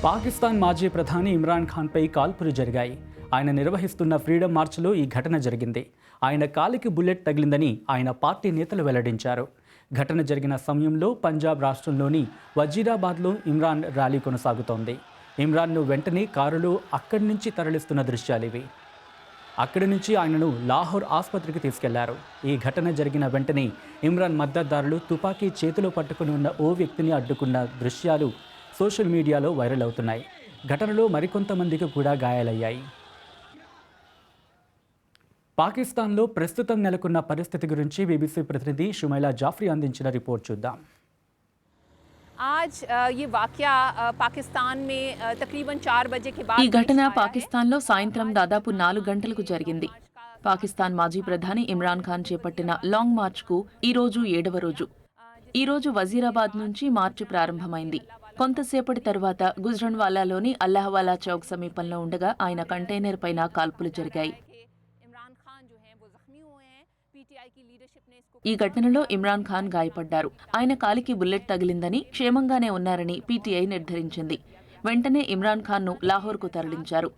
పాకిస్తాన్ మాజీ ప్రధాని ఇమ్రాన్ ఖాన్పై కాల్పులు జరిగాయి. ఆయన నిర్వహిస్తున్న ఫ్రీడమ్ మార్చ్లో ఈ ఘటన జరిగింది. ఆయన కాలికి బుల్లెట్ తగిలిందని ఆయన పార్టీ నేతలు వెల్లడించారు. ఘటన జరిగిన సమయంలో పంజాబ్ రాష్ట్రంలోని వజీరాబాద్లో ఇమ్రాన్ ర్యాలీ కొనసాగుతోంది. ఇమ్రాన్ను వెంటనే కారులో అక్కడి నుంచి తరలిస్తున్న దృశ్యాలివి. అక్కడి నుంచి ఆయనను లాహోర్ ఆసుపత్రికి తీసుకెళ్లారు. ఈ ఘటన జరిగిన వెంటనే ఇమ్రాన్ మద్దతుదారులు తుపాకీ చేతిలో పట్టుకుని ఉన్న ఓ వ్యక్తిని అడ్డుకున్న దృశ్యాలు సోషల్ మీడియాలో వైరల్ అవుతున్నాయి. ఘటనలో మరికొంతమందికి కూడా గాయాలయ్యాయి. పాకిస్తాన్లో ప్రస్తుతం నెలకొన్న పరిస్థితి గురించి బీబీసీ ప్రతినిధి షుమైలా జాఫ్రీ అందించిన రిపోర్ట్ చూద్దాం. ఈ ఘటన పాకిస్తాన్లో సాయంత్రం దాదాపు 4 గంటలకు జరిగింది. పాకిస్తాన్ మాజీ ప్రధాని ఇమ్రాన్ ఖాన్ చేపట్టిన లాంగ్ మార్చ్కు ఈ రోజు 7వ రోజు. ఈ రోజు వజీరాబాద్ నుంచి మార్చి ప్రారంభమైంది. కొంతసేపటి తర్వాత గుజ్రన్వాలాలోని అల్లాహ్వాలా చౌక్ సమీపంలో ఉండగా ఆయన కంటైనర్ పైన కాల్పులు జరిగాయి. ఈ ఘటనలో ఇమ్రాన్ ఖాన్ గాయపడ్డారు. ఆయన కాలికి బుల్లెట్ తగిలిందని, క్షేమంగానే ఉన్నారని పీటీఐ నిర్ధారించింది. వెంటనే ఇమ్రాన్ ఖాన్ను లాహోర్కు తరలించారు.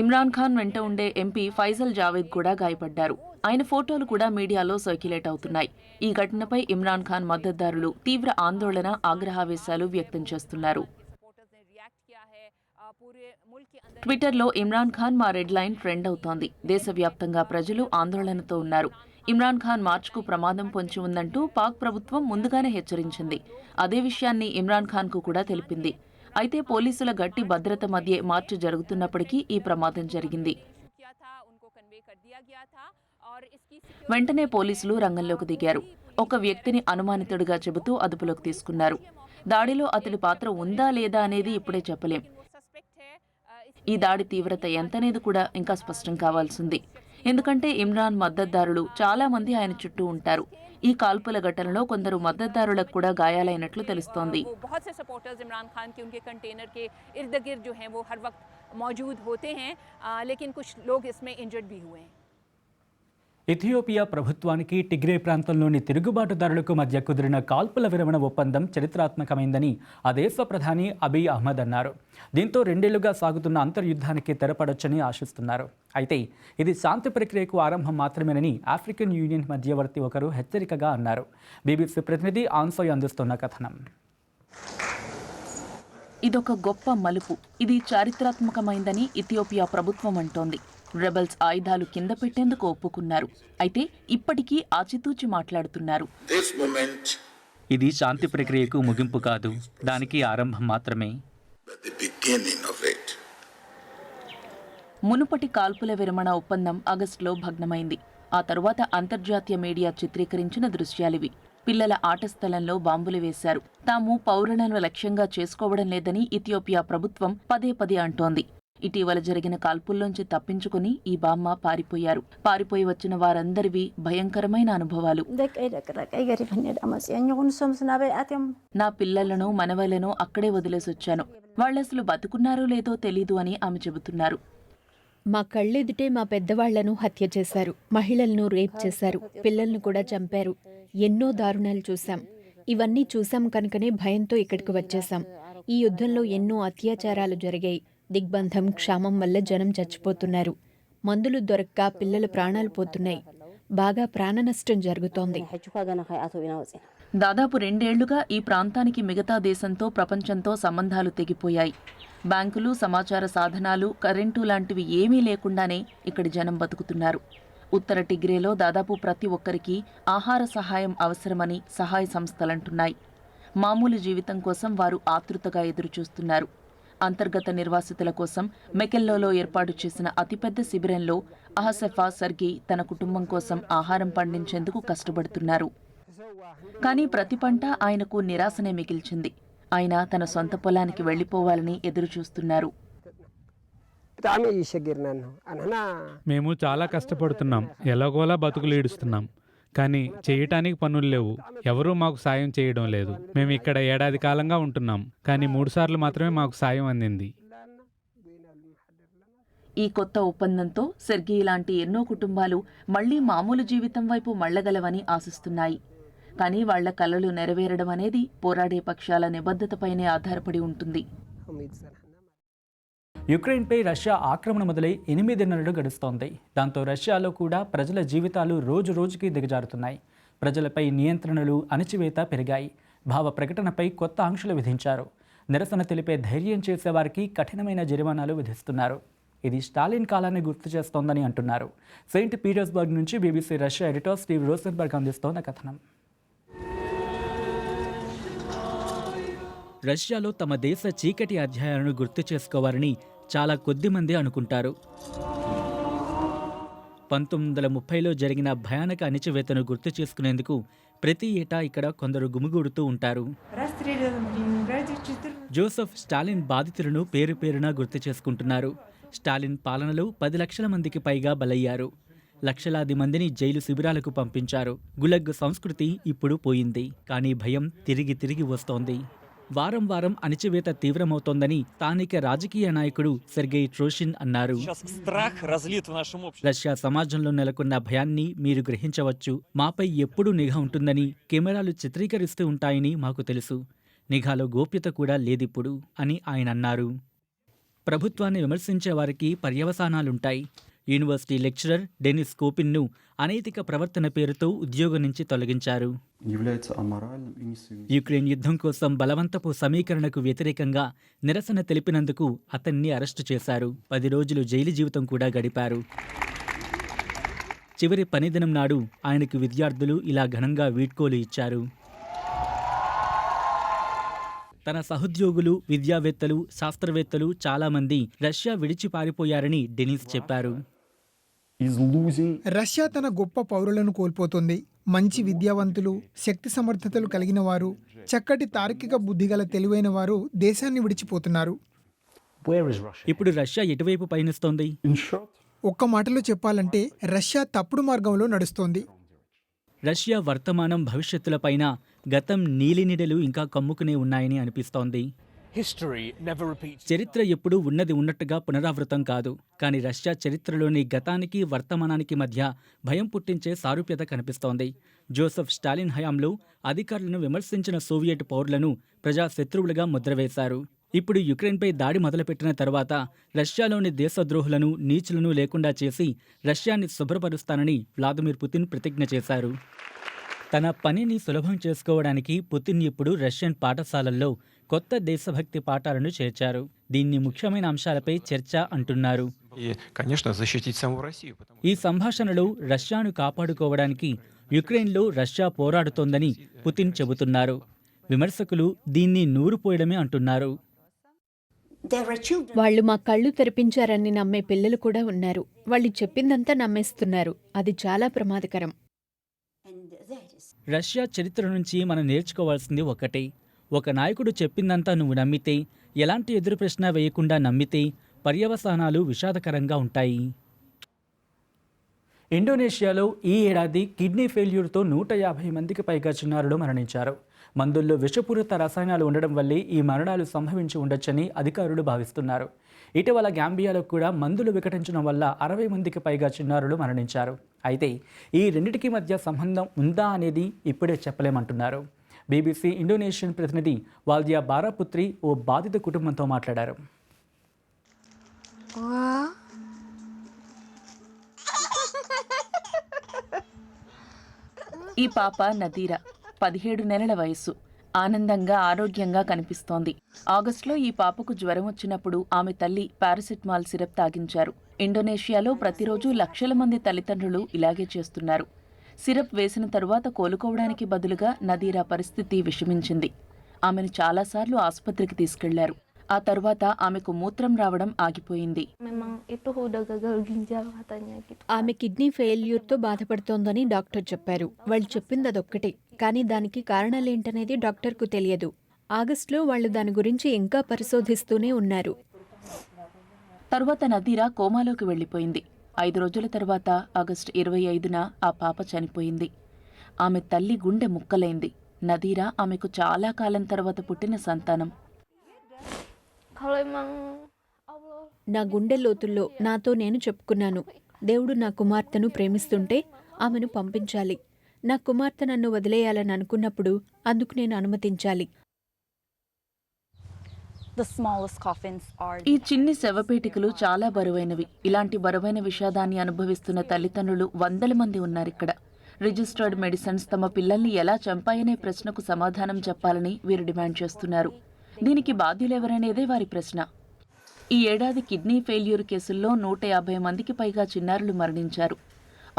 ఇమ్రాన్ ఖాన్ వెంట ఉండే ఎంపీ ఫైజల్ జావేద్ కూడా గాయపడ్డారు. ఆయన ఫోటోలు కూడా మీడియాలో సర్క్యులేట్ అవుతున్నాయి. ఈ ఘటనపై ఇమ్రాన్ ఖాన్ మద్దతుదారులు తీవ్ర ఆందోళన, ఆగ్రహావేశాలు వ్యక్తం చేస్తున్నారు. ట్విట్టర్లో ఇమ్రాన్ ఖాన్ మా రెడ్ లైన్ ట్రెండ్ అవుతోంది. దేశవ్యాప్తంగా ప్రజలు ఆందోళనతో ఉన్నారు. ఇమ్రాన్ ఖాన్ మార్చ్కు ప్రమాదం పొంచి ఉందంటూ పాక్ ప్రభుత్వం ముందుగానే హెచ్చరించింది. అదే విషయాన్ని ఇమ్రాన్ ఖాన్కు కూడా తెలిపింది. అయితే పోలీసుల గట్టి భద్రత మధ్య మార్చు జరుగుతున్నప్పటికీ ఈ ప్రమాదం జరిగింది. వెంటనే పోలీసులు రంగంలోకి దిగారు. ఒక వ్యక్తిని అనుమానితుడిగా చెబుతూ అదుపులోకి తీసుకున్నారు. దాడిలో అతడి పాత్ర ఉందా లేదా అనేది ఇప్పుడే చెప్పలేం. ఈ దాడి తీవ్రత ఎంతనేది కూడా ఇంకా స్పష్టం కావాల్సింది. ఎందుకంటే ఇమ్రాన్ మద్దతుదారులు చాలా మంది ఆయన చుట్టూ ఉంటారు. ఈ కాల్పుల ఘటనలో కొందరు మద్దతుదారులకు కూడా గాయాలైనట్లు తెలుస్తోంది. ఇథియోపియా ప్రభుత్వానికి టిగ్రే ప్రాంతంలోని తిరుగుబాటుదారులకు మధ్య కుదిరిన కాల్పుల విరమణ ఒప్పందం చరిత్రాత్మకమైందని ఆ దేశ ప్రధాని అబియ్ అహ్మద్ అన్నారు. దీంతో 2 ఏళ్లుగా సాగుతున్న అంతర్యుద్ధానికి తెరపడొచ్చని ఆశిస్తున్నారు. అయితే ఇది శాంతి ప్రక్రియకు ఆరంభం మాత్రమేనని ఆఫ్రికన్ యూనియన్ మధ్యవర్తి ఒకరు హెచ్చరికగా అన్నారు. బీబీసీ ప్రతినిధి ఆన్సోయ్ అందిస్తున్న కథనం. ఇదొక గొప్ప మలుపు. ఇది చారిత్రాత్మకమైందని ఇథియోపియా ప్రభుత్వం అంటోంది. రెబల్స్ ఆయుధాలు కింద పెట్టేందుకు ఒప్పుకున్నారు. అయితే ఇప్పటికీ ఆచితూచి మాట్లాడుతున్నారు. ఇది శాంతి ప్రక్రియకు ముగింపు కాదు, దానికి ఆరంభం మాత్రమే. మునుపటి కాల్పుల విరమణ ఒప్పందం ఆగస్టులో భగ్నమైంది. ఆ తరువాత అంతర్జాతీయ మీడియా చిత్రీకరించిన దృశ్యాలివి. పిల్లల ఆట స్థలంలో బాంబులు వేశారు. తాము పౌరులను లక్ష్యంగా చేసుకోవడం లేదని ఇథియోపియా ప్రభుత్వం పదే అంటోంది. ఇటీవల జరిగిన కాల్పుల్లోంచి తప్పించుకుని ఈ బామ్మ పారిపోయారు. పారిపోయి వచ్చిన వారందరివి భయంకరమైన అనుభవాలు. నా పిల్లలను, మనవలను అక్కడే వదిలేసొచ్చాను. వాళ్ళసలు బతుకున్నారో లేదో తెలీదు అని ఆమె చెబుతున్నారు. మా కళ్ళెదుటే మా పెద్దవాళ్లను హత్య చేశారు. మహిళలను రేప్ చేశారు. పిల్లలను కూడా చంపారు. ఎన్నో దారుణాలు చూశాం. ఇవన్నీ చూశాం కనుకనే భయంతో ఇక్కడికి వచ్చేశాం. ఈ యుద్ధంలో ఎన్నో అత్యాచారాలు జరిగాయి. దిగ్బంధం, క్షామం వల్ల జనం చచ్చిపోతున్నారు. మందులు దొరక్క పిల్లల ప్రాణాలు పోతున్నాయి. బాగా ప్రాణ నష్టం జరుగుతోంది. దాదాపు 2 ఏళ్లుగా ఈ ప్రాంతానికి మిగతా దేశంతో, ప్రపంచంతో సంబంధాలు తెగిపోయాయి. బ్యాంకులు, సమాచార సాధనాలు, కరెంటు లాంటివి ఏమీ లేకుండానే ఇక్కడి జనం బతుకుతున్నారు. ఉత్తర టిగ్రేలో దాదాపు ప్రతి ఒక్కరికి ఆహార సహాయం అవసరమని సహాయ సంస్థలంటున్నాయి. మామూలు జీవితం కోసం వారు ఆతృతగా ఎదురుచూస్తున్నారు. అంతర్గత నిర్వాసితుల కోసం మెకెల్లోలో ఏర్పాటు చేసిన అతిపెద్ద శిబిరంలో అహసెఫా సర్గి తన కుటుంబం కోసం ఆహారం పండించేందుకు కష్టపడుతున్నారు. కానీ ప్రతి పంట ఆయనకు నిరాశనే మిగిల్చింది. ఆయన తన సొంత పొలానికి వెళ్లిపోవాలని ఎదురుచూస్తున్నారు. మేము చాలా కష్టపడుతున్నాం. ఎలాగోలా బతుకులు ఈడుస్తున్నాం. కానీ చేయటానికి పనులు లేవు. ఎవరూ మాకు సాయం చేయడం లేదు. మేము ఇక్కడ 1 ఏడాది కాలంగా ఉంటున్నాం. కానీ 3 సార్లు మాత్రమే మాకు సాయం అందింది. ఈ కొత్త ఒప్పందంతో సెర్గీ లాంటి ఎన్నో కుటుంబాలు మళ్లీ మామూలు జీవితం వైపు మళ్లగలవని ఆశిస్తున్నాయి. కానీ వాళ్ల కలలు నెరవేరడం అనేది పోరాడే పక్షాల నిబద్ధతపైనే ఆధారపడి ఉంటుంది. యుక్రెయిన్పై రష్యా ఆక్రమణ మొదలై 8 నెలలు గడుస్తోంది. దాంతో రష్యాలో కూడా ప్రజల జీవితాలు రోజు రోజుకి దిగజారుతున్నాయి. ప్రజలపై నియంత్రణలు, అణచివేత పెరిగాయి. భావ ప్రకటనపై కొత్త ఆంక్షలు విధించారు. నిరసన తెలిపే ధైర్యం చేసేవారికి కఠినమైన జరిమానాలు విధిస్తున్నారు. ఇది స్టాలిన్ కాలాన్ని గుర్తు చేస్తోందని అంటున్నారు. సెయింట్ పీటర్స్బర్గ్ నుంచి BBC Russia editor Steve Rosenberg అందిస్తోన్న కథనం. రష్యాలో తమ దేశ చీకటి అధ్యాయాలను గుర్తు చేసుకోవాలని చాలా కొద్ది మంది అనుకుంటారు. 1930లో జరిగిన భయానక అణచివేతను గుర్తు చేసుకునేందుకు ప్రతి ఏటా ఇక్కడ కొందరు గుమిగూడుతూ ఉంటారు. జోసెఫ్ స్టాలిన్ బాధితులను పేరు పేరున గుర్తు చేసుకుంటున్నారు. స్టాలిన్ పాలనలో 10 లక్షల మందికి పైగా బలయ్యారు. లక్షలాది మందిని జైలు శిబిరాలకు పంపించారు. గులగ్ సంస్కృతి ఇప్పుడు పోయింది, కానీ భయం తిరిగి తిరిగి వస్తోంది. వారం వారం అణచివేత తీవ్రమవుతోందని స్థానిక రాజకీయ నాయకుడు సెర్గెయ్ ట్రోషిన్ అన్నారు. రష్యా సమాజంలో నెలకొన్న భయాన్ని మీరు గ్రహించవచ్చు. మాపై ఎప్పుడూ నిఘా ఉంటుందని, కెమెరాలు చిత్రీకరిస్తూ ఉంటాయని మాకు తెలుసు. నిఘాలో గోప్యత కూడా లేదిప్పుడు అని ఆయన అన్నారు. ప్రభుత్వాన్ని విమర్శించే వారికి పర్యవసానాలుంటాయి. యూనివర్సిటీ లెక్చరర్ డెనిస్ కోపిన్ను అనైతిక ప్రవర్తన పేరుతో ఉద్యోగం నుంచి తొలగించారు. యుక్రెయిన్ యుద్ధం కోసం బలవంతపు సమీకరణకు వ్యతిరేకంగా నిరసన తెలిపినందుకు అతన్ని అరెస్టు చేశారు. 10 రోజులు జైలు జీవితం కూడా గడిపారు. చివరి పనిదినం నాడు ఆయనకు విద్యార్థులు ఇలా ఘనంగా వీడ్కోలు ఇచ్చారు. తన సహోద్యోగులు, విద్యావేత్తలు, శాస్త్రవేత్తలు చాలామంది రష్యా విడిచి పారిపోయారని డెనిస్ చెప్పారు. రష్యా తన గొప్ప పౌరులను కోల్పోతుంది. మంచి విద్యావంతులు, శక్తి సమర్థతలు కలిగిన వారు, చక్కటి తార్కిక బుద్ధిగల తెలివైన వారు దేశాన్ని విడిచిపోతున్నారు. ఇప్పుడు రష్యా ఎటువైపు పయనిస్తోంది? ఒక్క మాటలో చెప్పాలంటే రష్యా తప్పుడు మార్గంలో నడుస్తోంది. రష్యా వర్తమానం, భవిష్యత్తులపైన గతం నీలినిడలు ఇంకా కమ్ముకునే ఉన్నాయని అనిపిస్తోంది. చరిత్ర ఎప్పుడూ ఉన్నది ఉన్నట్టుగా పునరావృతం కాదు. కానీ రష్యా చరిత్రలోని గతానికి, వర్తమానానికి మధ్య భయం పుట్టించే సారూప్యత కనిపిస్తోంది. జోసెఫ్ స్టాలిన్ హయాంలో అధికారులను విమర్శించిన సోవియట్ పౌరులను ప్రజా శత్రువులుగా ముద్రవేశారు. ఇప్పుడు యుక్రెయిన్పై దాడి మొదలుపెట్టిన తర్వాత రష్యాలోని దేశద్రోహులను, నీచులను లేకుండా చేసి రష్యాని శుభ్రపరుస్తానని వ్లాదిమిర్ పుతిన్ ప్రతిజ్ఞ చేశారు. తన పనిని సులభం చేసుకోవడానికి పుతిన్ ఇప్పుడు రష్యన్ పాఠశాలల్లో కొత్త దేశభక్తి పాఠాలను చేర్చారు. దీన్ని ముఖ్యమైన అంశాలపై చర్చ అంటున్నారు. ఈ సంభాషణలో రష్యాను కాపాడుకోవడానికి యుక్రెయిన్లో రష్యా పోరాడుతోందని పుతిన్ చెబుతున్నారు. విమర్శకులు దీన్ని నూరుపోయడమే అంటున్నారు. వాళ్ళు మా కళ్ళు తెరిపించారని నమ్మే పిల్లలు కూడా ఉన్నారు. వాళ్ళు చెప్పిందంతా నమ్మేస్తున్నారు. అది చాలా ప్రమాదకరం. రష్యా చరిత్ర నుంచి మనం నేర్చుకోవాల్సింది ఒకటే. ఒక నాయకుడు చెప్పిందంతా నువ్వు నమ్మితే, ఎలాంటి ఎదురు ప్రశ్న వేయకుండా నమ్మితే పర్యవసానాలు విషాదకరంగా ఉంటాయి. ఇండోనేషియాలో ఈ ఏడాది కిడ్నీ ఫెయిల్యూర్తో 150 మందికి పైగా చిన్నారులు మరణించారు. మందుల్లో విషపూరిత రసాయనాలు ఉండడం వల్లే ఈ మరణాలు సంభవించి ఉండొచ్చని అధికారులు భావిస్తున్నారు. ఇటీవల గాంబియాలో కూడా మందులు వికటించడం వల్ల 60 మందికి పైగా చిన్నారులు మరణించారు. అయితే ఈ రెండిటికి మధ్య సంబంధం ఉందా అనేది ఇప్పుడే చెప్పలేమంటున్నారు. బీబీసీ ఇండోనేషియన్ ప్రతినిధి వాల్దియా బారాపుత్రి ఓ బాధిత కుటుంబంతో మాట్లాడారు. ఈ పాప నదీరా, 17 నెలల వయస్సు. ఆనందంగా, ఆరోగ్యంగా కనిపిస్తోంది. ఆగస్టులో ఈ పాపకు జ్వరం వచ్చినప్పుడు ఆమె తల్లి పారాసిటమాల్ సిరప్ తాగించారు. ఇండోనేషియాలో ప్రతిరోజు లక్షల మంది తల్లిదండ్రులు ఇలాగే చేస్తున్నారు. సిరప్ వేసిన తరువాత కోలుకోవడానికి బదులుగా నదీరా పరిస్థితి విషమించింది. ఆమెను చాలాసార్లు ఆసుపత్రికి తీసుకెళ్లారు. ఆ తరువాత ఆమెకు మూత్రం రావడం ఆగిపోయింది. ఆమె కిడ్నీ ఫెయిల్యూర్తో బాధపడుతోందని డాక్టర్ చెప్పారు. వాళ్ళు చెప్పింది అదొక్కటే, కానీ దానికి కారణాలేంటనేది డాక్టర్కు తెలియదు. ఆగస్టులో వాళ్ళు దాని గురించి ఇంకా పరిశోధిస్తూనే ఉన్నారు. తరువాత నదీరా కోమాలోకి వెళ్లిపోయింది. 5 రోజుల తర్వాత ఆగస్టు 25న ఆ పాప చనిపోయింది. ఆమె తల్లి గుండె ముక్కలైంది. నదీరా ఆమెకు చాలా కాలం తర్వాత పుట్టిన సంతానం. నా గుండె లోతుల్లో నాతో నేను చెప్పుకున్నాను, దేవుడు నా కుమార్తెను ప్రేమిస్తుంటే ఆమెను పంపించాలి. నా కుమార్తె నన్ను వదిలేయాలని అనుకున్నప్పుడు అందుకు నేను అనుమతించాలి. The smallest coffins are ఈ చిన్ని శవపేటికలు చాలా బరువైనవి. ఇలాంటి బరువైన విషాదాన్ని అనుభవిస్తున్న తల్లిదండ్రులు వందల మంది ఉన్నారిక్కడ. రిజిస్టర్డ్ మెడిసిన్స్ తమ పిల్లల్ని ఎలా చంపాయనే ప్రశ్నకు సమాధానం చెప్పాలని వీరు డిమాండ్ చేస్తున్నారు. దీనికి బాధ్యులెవరనేదే వారి ప్రశ్న. ఈ ఏడాది కిడ్నీ ఫెయిల్యూర్ కేసుల్లో 150 మందికి పైగా చిన్నారులు మరణించారు.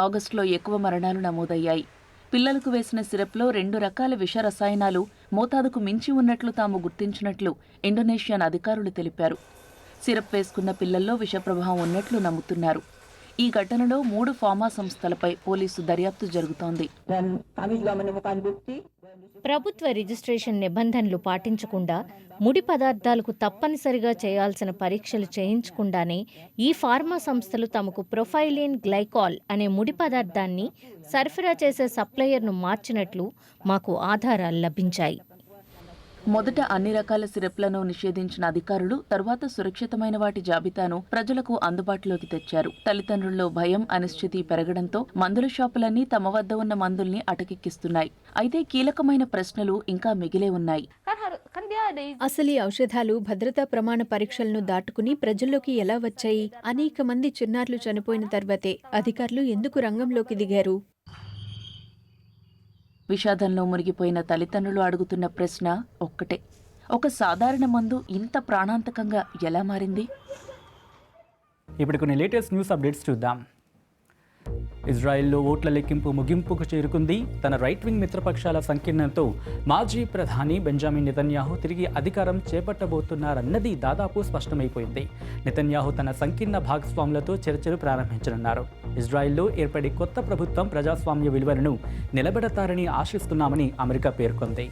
ఆగస్టులో ఎక్కువ మరణాలు నమోదయ్యాయి. పిల్లలకు వేసిన సిరప్లో 2 రకాల విష రసాయనాలు మోతాదుకు మించి ఉన్నట్లు తాము గుర్తించినట్లు ఇండోనేషియన్ అధికారులు తెలిపారు. సిరప్ వేసుకున్న పిల్లల్లో విష ప్రభావం ఉన్నట్లు నమ్ముతున్నారు. ఈ ఘటనలో 3 ఫార్మా సంస్థలపై పోలీసు దర్యాప్తు జరుగుతోంది. ప్రభుత్వ రిజిస్ట్రేషన్ నిబంధనలు పాటించకుండా ముడి పదార్థాలకు తప్పనిసరిగా చేయాల్సిన పరీక్షలు చేయించకుండానే ఈ ఫార్మా సంస్థలు తమకు ప్రొఫైలిన్ గ్లైకాల్ అనే ముడి పదార్థాన్ని సరఫరా చేసే సప్లయర్ను మార్చినట్లు మాకు ఆధారాలు లభించాయి. మొదట అన్ని రకాల సిరప్లను నిషేధించిన అధికారులు తరువాత సురక్షితమైన వాటి జాబితాను ప్రజలకు అందుబాటులోకి తెచ్చారు. తల్లిదండ్రుల్లో భయం, అనిశ్చితి పెరగడంతో మందుల షాపులన్నీ తమ వద్ద ఉన్న మందుల్ని అటకెక్కిస్తున్నాయి. అయితే కీలకమైన ప్రశ్నలు ఇంకా మిగిలే ఉన్నాయి. అసలు ఈ ఔషధాలు భద్రతా ప్రమాణ పరీక్షలను దాటుకుని ప్రజల్లోకి ఎలా వచ్చాయి? అనేక మంది చిన్నారులు చనిపోయిన తర్వాతే అధికారులు ఎందుకు రంగంలోకి దిగారు? విషాదంలో మునిగిపోయిన తల్లిదండ్రులు అడుగుతున్న ప్రశ్న ఒక్కటే: ఒక సాధారణ మందు ఇంత ప్రాణాంతకంగా ఎలా మారింది? ఇప్పుడు కొన్ని లేటెస్ట్ న్యూస్ అప్డేట్స్ చూద్దాం. ఇజ్రాయెల్లో ఓట్ల లెక్కింపు ముగింపుకు చేరుకుంది. తన రైట్ వింగ్ మిత్రపక్షాల సంకీర్ణంతో మాజీ ప్రధాని బెంజామిన్ నెతన్యాహు తిరిగి అధికారం చేపట్టబోతున్నారన్నది దాదాపు స్పష్టమైపోయింది. నెతన్యాహు తన సంకీర్ణ భాగస్వాములతో చర్చలు ప్రారంభించనున్నారు. ఇజ్రాయెల్లో ఏర్పడే కొత్త ప్రభుత్వం ప్రజాస్వామ్య విలువలను నిలబెడతారని ఆశిస్తున్నామని అమెరికా పేర్కొంది.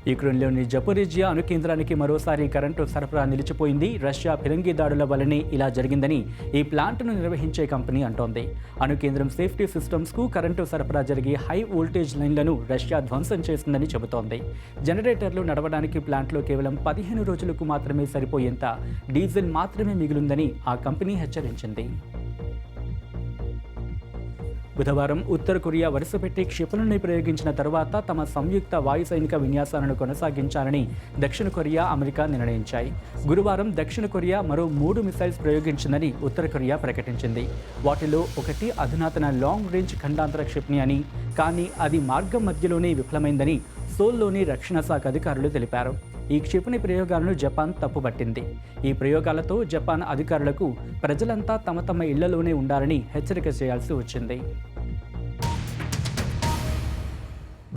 యుక్రెయిన్లోని జపోరిజియా అణు కేంద్రానికి మరోసారి కరెంటు సరఫరా నిలిచిపోయింది. రష్యా ఫిరంగి దాడుల వల్లనే ఇలా జరిగిందని ఈ ప్లాంట్ను నిర్వహించే కంపెనీ అంటోంది. అణు కేంద్రం సేఫ్టీ సిస్టమ్స్కు కరెంటు సరఫరా జరిగి హై వోల్టేజ్ లైన్లను రష్యా ధ్వంసం చేసిందని చెబుతోంది. జనరేటర్లు నడవడానికి ప్లాంట్లో కేవలం 15 రోజులకు మాత్రమే సరిపోయేంత డీజిల్ మాత్రమే మిగిలిందని ఆ కంపెనీ హెచ్చరించింది. బుధవారం ఉత్తర కొరియా వరుసపెట్టి క్షిపణుల్ని ప్రయోగించిన తర్వాత తమ సంయుక్త వాయు సైనిక విన్యాసాలను కొనసాగించాలని దక్షిణ కొరియా, అమెరికా నిర్ణయించాయి. గురువారం దక్షిణ కొరియా మరో 3 మిసైల్స్ ప్రయోగించిందని ఉత్తర కొరియా ప్రకటించింది. వాటిలో ఒకటి అధునాతన లాంగ్ రేంజ్ ఖండాంతర క్షిపణి అని, కానీ అది మార్గం మధ్యలోనే విఫలమైందని సోల్లోని రక్షణ శాఖ అధికారులు తెలిపారు. ఈ క్షిపణి ప్రయోగాలను జపాన్ తప్పుపట్టింది. ఈ ప్రయోగాలతో జపాన్ అధికారులకు ప్రజలంతా తమ తమ ఇళ్లలోనే ఉండాలని హెచ్చరిక చేయాల్సి వచ్చింది.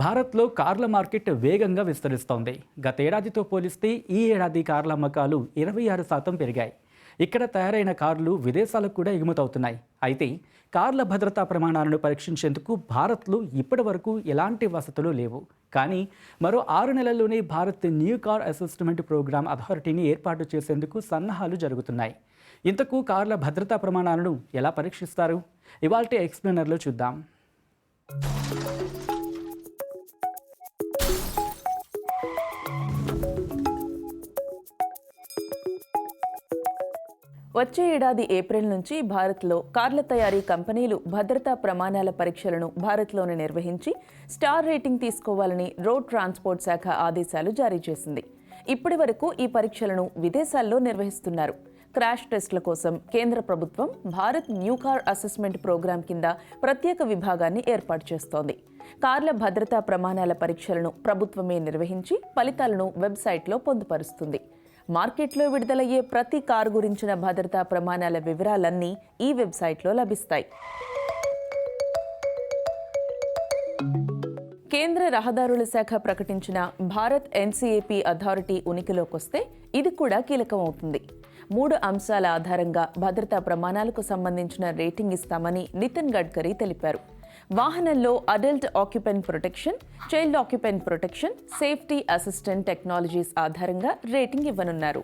భారత్లో కార్ల మార్కెట్ వేగంగా విస్తరిస్తోంది. గతేడాదితో పోలిస్తే ఈ ఏడాది కార్ల అమ్మకాలు 26% పెరిగాయి. ఇక్కడ తయారైన కార్లు విదేశాలకు కూడా ఎగుమతవుతున్నాయి. అయితే కార్ల భద్రతా ప్రమాణాలను పరీక్షించేందుకు భారత్లో ఇప్పటి వరకు ఎలాంటి వసతులు లేవు. కానీ మరో 6 నెలల్లోనే Bharat new car assessment program అథారిటీని ఏర్పాటు చేసేందుకు సన్నాహాలు జరుగుతున్నాయి. ఇంతకు కార్ల భద్రతా ప్రమాణాలను ఎలా పరీక్షిస్తారు? ఇవాల్టి ఎక్స్ప్లెయినర్లో చూద్దాం. వచ్చే ఏడాది ఏప్రిల్ నుంచి భారత్లో కార్ల తయారీ కంపెనీలు భద్రతా ప్రమాణాల పరీక్షలను భారత్లోనే నిర్వహించి స్టార్ రేటింగ్ తీసుకోవాలని రోడ్ ట్రాన్స్పోర్ట్ శాఖ ఆదేశాలు జారీ చేసింది. ఇప్పటి వరకు ఈ పరీక్షలను విదేశాల్లో నిర్వహిస్తున్నారు. క్రాష్ టెస్టుల కోసం కేంద్ర ప్రభుత్వం Bharat new car assessment programme కింద ప్రత్యేక విభాగాన్ని ఏర్పాటు చేస్తోంది. కార్ల భద్రతా ప్రమాణాల పరీక్షలను ప్రభుత్వమే నిర్వహించి ఫలితాలను వెబ్సైట్లో పొందుపరుస్తుంది. మార్కెట్లో విడుదలయ్యే ప్రతి కారు గురించిన భద్రతా ప్రమాణాల వివరాలన్నీ ఈ వెబ్సైట్లో లభిస్తాయి. కేంద్ర రహదారుల శాఖ ప్రకటించిన భారత్ ఎన్సీఏపీ అథారిటీ ఉనికిలోకొస్తే ఇది కూడా కీలకమవుతుంది. 3 అంశాల ఆధారంగా భద్రతా ప్రమాణాలకు సంబంధించిన రేటింగ్ ఇస్తామని నితిన్ గడ్కరీ తెలిపారు. వాహనంలో adult occupant protection, child occupant protection, safety assistant technologies ఆధారంగా రేటింగ్ ఇవ్వనున్నారు.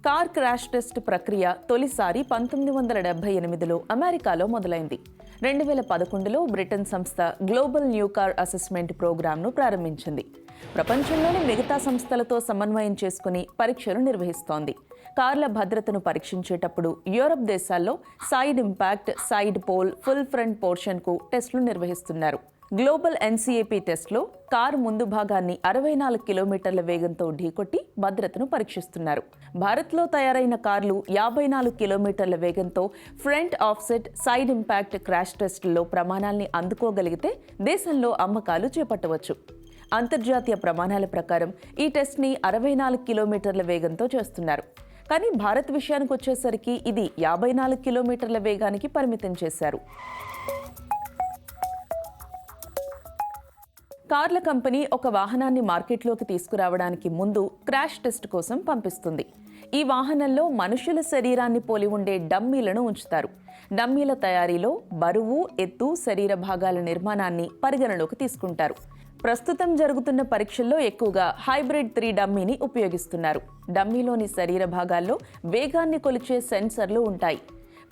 కార్ క్రాష్ టెస్ట్ ప్రక్రియ తొలిసారి 1978లో అమెరికాలో మొదలైంది. 2011లో బ్రిటన్ సంస్థ గ్లోబల్ న్యూ కార్ అసెస్మెంట్ ప్రోగ్రాంను ప్రారంభించింది. ప్రపంచంలోని మిగతా సంస్థలతో సమన్వయం చేసుకుని పరీక్షలు నిర్వహిస్తోంది. కార్ల భద్రతను పరీక్షించేటప్పుడు యూరప్ దేశాల్లో side impact, side pole, full front పోర్షన్కు టెస్టులు నిర్వహిస్తున్నారు. గ్లోబల్ ఎన్సీఏపీ టెస్ట్లో కారు ముందు భాగాన్ని 64 కిలోమీటర్ల వేగంతో ఢీకొట్టి భద్రతను పరీక్షిస్తున్నారు. భారత్లో తయారైన కార్లు 54 కిలోమీటర్ల వేగంతో front offset, side impact crash టెస్టుల్లో ప్రమాణాల్ని అందుకోగలిగితే దేశంలో అమ్మకాలు చేపట్టవచ్చు. అంతర్జాతీయ ప్రమాణాల ప్రకారం ఈ టెస్ట్ని 64 కిలోమీటర్ల వేగంతో చేస్తున్నారు. కానీ భారత్ విషయానికి వచ్చేసరికి ఇది 54 కిలోమీటర్ల వేగానికి పరిమితం చేశారు. కార్ల కంపెనీ ఒక వాహనాన్ని మార్కెట్లోకి తీసుకురావడానికి ముందు క్రాష్ టెస్ట్ కోసం పంపిస్తుంది. ఈ వాహనంలో మనుషుల శరీరాన్ని పోలి ఉండే డమ్మీలను ఉంచుతారు. డమ్మీల తయారీలో బరువు, ఎత్తు, శరీర భాగాల నిర్మాణాన్ని పరిగణలోకి తీసుకుంటారు. ప్రస్తుతం జరుగుతున్న పరీక్షల్లో ఎక్కువగా హైబ్రిడ్ 3 డమ్మీని ఉపయోగిస్తున్నారు. డమ్మీలోని శరీర భాగాల్లో వేగాన్ని కొలిచే సెన్సర్లు ఉంటాయి.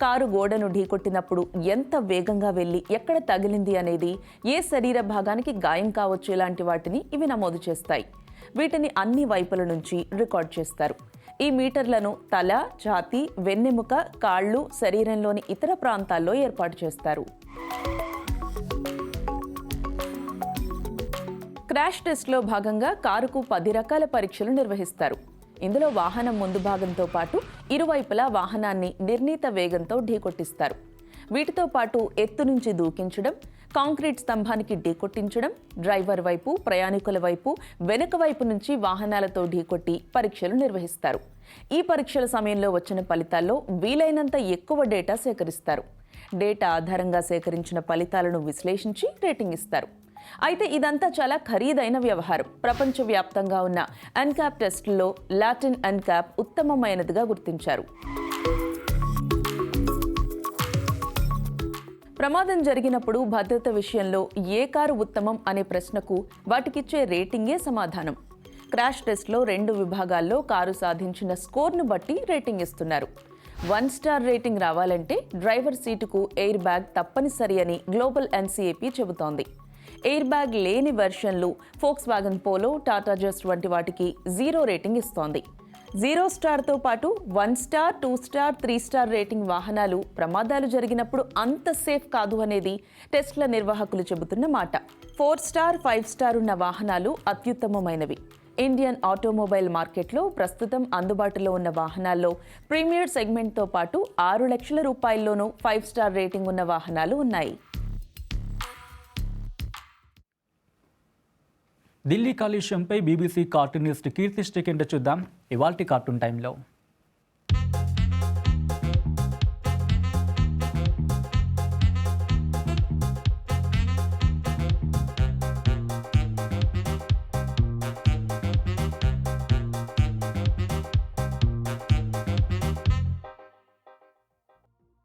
కారు గోడను ఢీకొట్టినప్పుడు ఎంత వేగంగా వెళ్లి ఎక్కడ తగిలింది అనేది, ఏ శరీర భాగానికి గాయం కావచ్చు, ఇలాంటి వాటిని ఇవి నమోదు చేస్తాయి. వీటిని అన్ని వైపుల నుంచి రికార్డ్ చేస్తారు. ఈ మీటర్లను తల, ఛాతీ, వెన్నెముక, కాళ్ళు, శరీరంలోని ఇతర ప్రాంతాల్లో ఏర్పాటు చేస్తారు. క్రాష్ టెస్ట్లో భాగంగా కారుకు 10 రకాల పరీక్షలు నిర్వహిస్తారు. ఇందులో వాహనం ముందు భాగంతో పాటు ఇరువైపులా వాహనాన్ని నిర్ణీత వేగంతో ఢీకొట్టిస్తారు. వీటితో పాటు ఎత్తు నుంచి దూకించడం, కాంక్రీట్ స్తంభానికి ఢీకొట్టించడం, డ్రైవర్ వైపు, ప్రయాణికుల వైపు, వెనుక వైపు నుంచి వాహనాలతో ఢీకొట్టి పరీక్షలు నిర్వహిస్తారు. ఈ పరీక్షల సమయంలో వచ్చిన ఫలితాల్లో వీలైనంత ఎక్కువ డేటా సేకరిస్తారు. డేటా ఆధారంగా సేకరించిన ఫలితాలను విశ్లేషించి రేటింగ్ ఇస్తారు. అయితే ఇదంతా చాలా ఖరీదైన వ్యవహారం. ప్రపంచవ్యాప్తంగా ఉన్న అన్క్యాప్ టెస్టుల్లో లాటిన్ అన్క్యాప్ ఉత్తమమైనదిగా గుర్తించారు. ప్రమాదం జరిగినప్పుడు భద్రత విషయంలో ఏ కారు ఉత్తమం అనే ప్రశ్నకు వాటికిచ్చే రేటింగే సమాధానం. క్రాష్ టెస్ట్లో 2 విభాగాల్లో కారు సాధించిన స్కోర్ను బట్టి రేటింగ్ ఇస్తున్నారు. 1 స్టార్ రేటింగ్ రావాలంటే డ్రైవర్ సీటుకు ఎయిర్ బ్యాగ్ తప్పనిసరి అని గ్లోబల్ ఎన్సీఏపీ చెబుతోంది. ఎయిర్ బ్యాగ్ లేని వెర్షన్లు Volkswagen Polo, Tata Zest వంటి వాటికి 0 రేటింగ్ ఇస్తోంది. 0 స్టార్తో పాటు 1 స్టార్, 2 స్టార్, 3 స్టార్ రేటింగ్ వాహనాలు ప్రమాదాలు జరిగినప్పుడు అంత సేఫ్ కాదు అనేది టెస్ట్ల నిర్వాహకులు చెబుతున్న మాట. 4 స్టార్, 5 స్టార్ ఉన్న వాహనాలు అత్యుత్తమమైనవి. ఇండియన్ ఆటోమొబైల్ మార్కెట్లో ప్రస్తుతం అందుబాటులో ఉన్న వాహనాల్లో ప్రీమియర్ సెగ్మెంట్తో పాటు 6 లక్షల రూపాయల్లోనూ 5 స్టార్ రేటింగ్ ఉన్న వాహనాలు ఉన్నాయి. ఢిల్లీ కాలుష్యంపై బీబీసీ కార్టూనిస్ట్ కీర్తి స్టికెంట్ చూద్దాం ఇవాల్టి కార్టూన్ టైంలో.